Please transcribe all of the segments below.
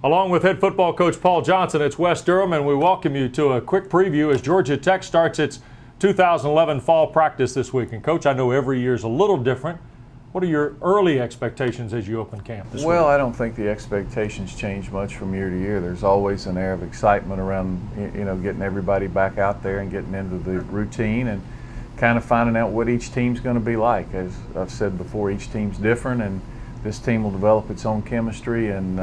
Along with head football coach Paul Johnson, it's Wes Durham, and we welcome you to a quick preview as Georgia Tech starts its 2011 fall practice this week. And Coach, I know every year is a little different. What are your early expectations as you open camp this week? Well, I don't think the expectations change much from year to year. There's always an air of excitement around, getting everybody back out there and getting into the routine and kind of finding out what each team's going to be like. As I've said before, each team's different, and this team will develop its own chemistry, and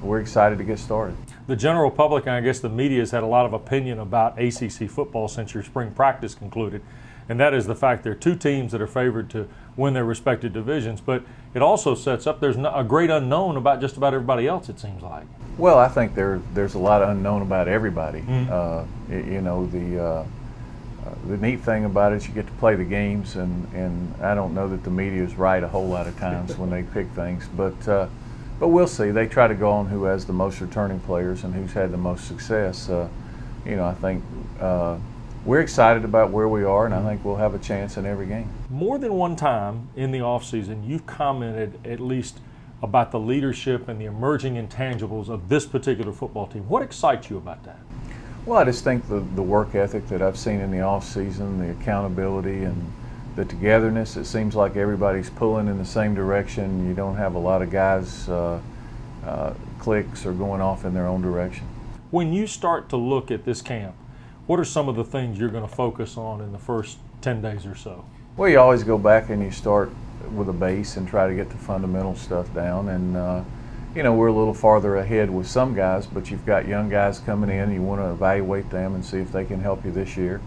we're excited to get started. The general public, and I guess the media, has had a lot of opinion about ACC football since your spring practice concluded, and that is the fact there are two teams that are favored to win their respective divisions, but it also sets up there's a great unknown about just about everybody else, it seems like. Well, I think there's a lot of unknown about everybody. The neat thing about it is you get to play the games, and I don't know that the media is right a whole lot of times when they pick things, but we'll see. They try to go on who has the most returning players and who's had the most success. I think we're excited about where we are, and I think we'll have a chance in every game. More than one time in the offseason, you've commented at least about the leadership and the emerging intangibles of this particular football team. What excites you about that? Well, I just think the work ethic that I've seen in the off-season, the accountability and the togetherness, it seems like everybody's pulling in the same direction. You don't have a lot of guys cliques or going off in their own direction. When you start to look at this camp, what are some of the things you're going to focus on in the first 10 days or so? Well, you always go back and you start with a base and try to get the fundamental stuff down, and we're a little farther ahead with some guys, but you've got young guys coming in. You want to evaluate them and see if they can help you this year.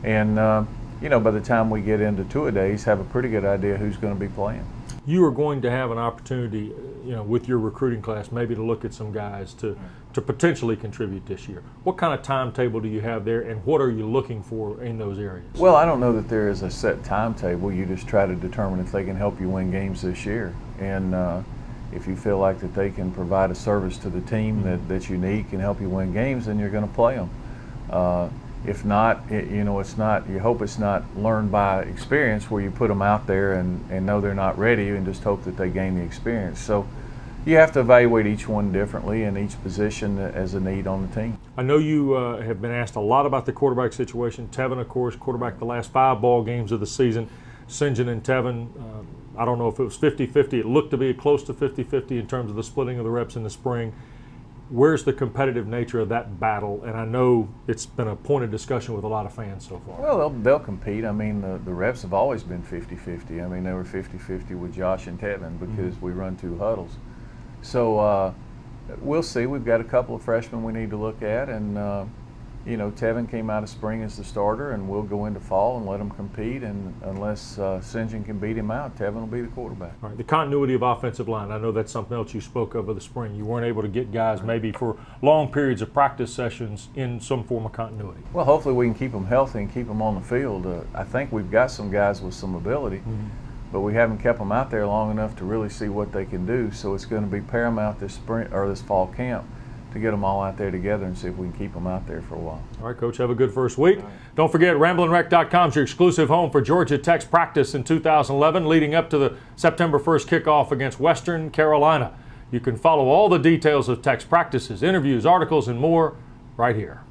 And, by the time we get into two-a-days, have a pretty good idea who's going to be playing. You are going to have an opportunity, with your recruiting class, maybe to look at some guys to potentially contribute this year. What kind of timetable do you have there, and what are you looking for in those areas? Well, I don't know that there is a set timetable. You just try to determine if they can help you win games this year. And if you feel like that they can provide a service to the team that's unique and help you win games, then you're going to play them. If not, it's not. You hope it's not learned by experience, where you put them out there and know they're not ready and just hope that they gain the experience. So you have to evaluate each one differently and each position as a need on the team. I know you have been asked a lot about the quarterback situation. Tevin, of course, quarterback the last 5 ball games of the season. St. John and Tevin, I don't know if it was 50-50. It looked to be close to 50-50 in terms of the splitting of the reps in the spring. Where's the competitive nature of that battle? And I know it's been a point of discussion with a lot of fans so far. Well, they'll compete. I mean, the reps have always been 50-50. I mean, they were 50-50 with Josh and Tevin because we run 2 huddles. So we'll see. We've got a couple of freshmen we need to look at, and Tevin came out of spring as the starter, and we'll go into fall and let him compete, and unless St. John can beat him out, Tevin will be the quarterback. All right, the continuity of offensive line, I know that's something else you spoke of the spring. You weren't able to get guys maybe for long periods of practice sessions in some form of continuity. Well, hopefully we can keep them healthy and keep them on the field. I think we've got some guys with some ability, but we haven't kept them out there long enough to really see what they can do, so it's going to be paramount this spring or this fall camp to get them all out there together and see if we can keep them out there for a while. All right, Coach, have a good first week. Right. Don't forget, RamblinWreck.com is your exclusive home for Georgia Tech's practice in 2011, leading up to the September 1st kickoff against Western Carolina. You can follow all the details of Tech's practices, interviews, articles, and more right here.